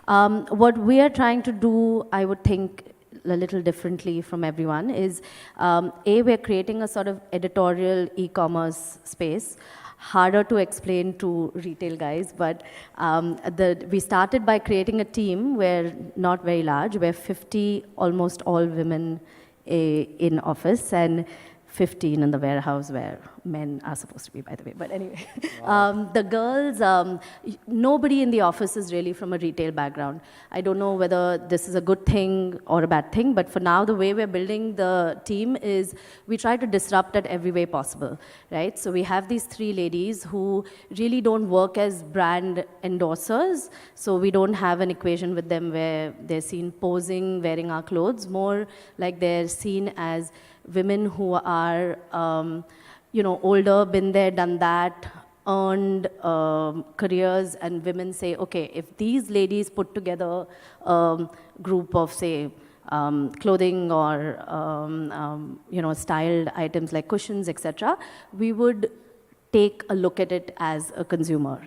What we are trying to do, I would think, a little differently from everyone is, we're creating a sort of editorial e-commerce space. Harder to explain to retail guys, but we started by creating a team. We're not very large. We're 50, almost all women in office, and 15 in the warehouse where men are supposed to be, by the way. But anyway, wow. The girls, nobody in the office is really from a retail background. I don't know whether this is a good thing or a bad thing, but for now, the way we're building the team is we try to disrupt at every way possible, right? So we have these 3 ladies who really don't work as brand endorsers. So we don't have an equation with them where they're seen posing, wearing our clothes, more like they're seen as women who are, older, been there, done that, earned careers, and women say, okay, if these ladies put together a group of, say, clothing or, styled items like cushions, etc., we would take a look at it as a consumer.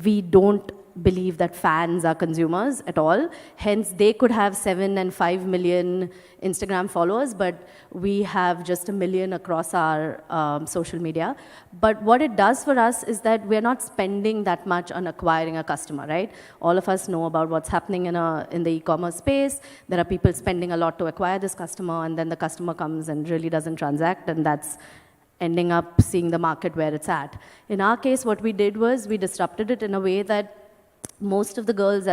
We don't believe that fans are consumers at all. Hence, they could have 7 and 5 million Instagram followers, but we have just 1 million across our social media. But what it does for us is that we're not spending that much on acquiring a customer, right? All of us know about what's happening in the e-commerce space. There are people spending a lot to acquire this customer, and then the customer comes and really doesn't transact, and that's ending up seeing the market where it's at. In our case, what we did was we disrupted it in a way that most of the girls,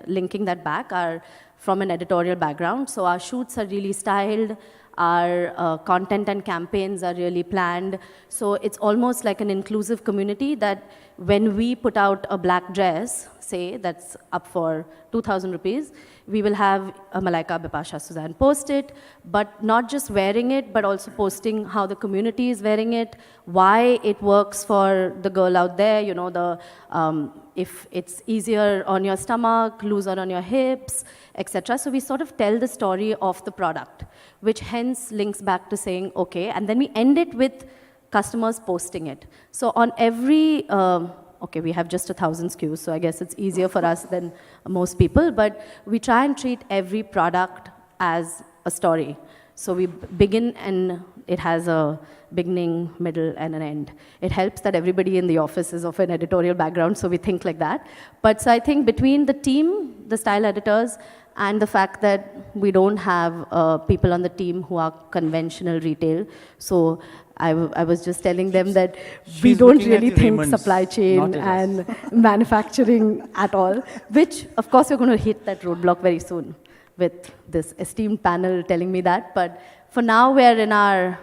linking that back, are from an editorial background. So our shoots are really styled, our content and campaigns are really planned. So it's almost like an inclusive community that when we put out a black dress, say, that's up for 2,000 rupees, we will have Malaika, Bipasha, Suzanne post it, but not just wearing it, but also posting how the community is wearing it, why it works for the girl out there, if it's easier on your stomach, looser on your hips, etc. So we sort of tell the story of the product, which hence links back to saying, okay, and then we end it with customers posting it. So on every, okay, we have just 1,000 SKUs, so I guess it's easier for us than most people, but we try and treat every product as a story. So we begin, and it has a beginning, middle, and an end. It helps that everybody in the office is of an editorial background, so we think like that. But so I think between the team, the style editors, and the fact that we don't have people on the team who are conventional retail, so I was just telling them that we don't really think supply chain and manufacturing at all, which, of course, we're going to hit that roadblock very soon with this esteemed panel telling me that. But for now, we're in our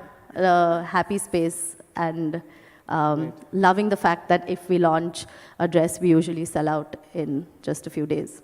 happy space and loving the fact that if we launch a dress, we usually sell out in just a few days.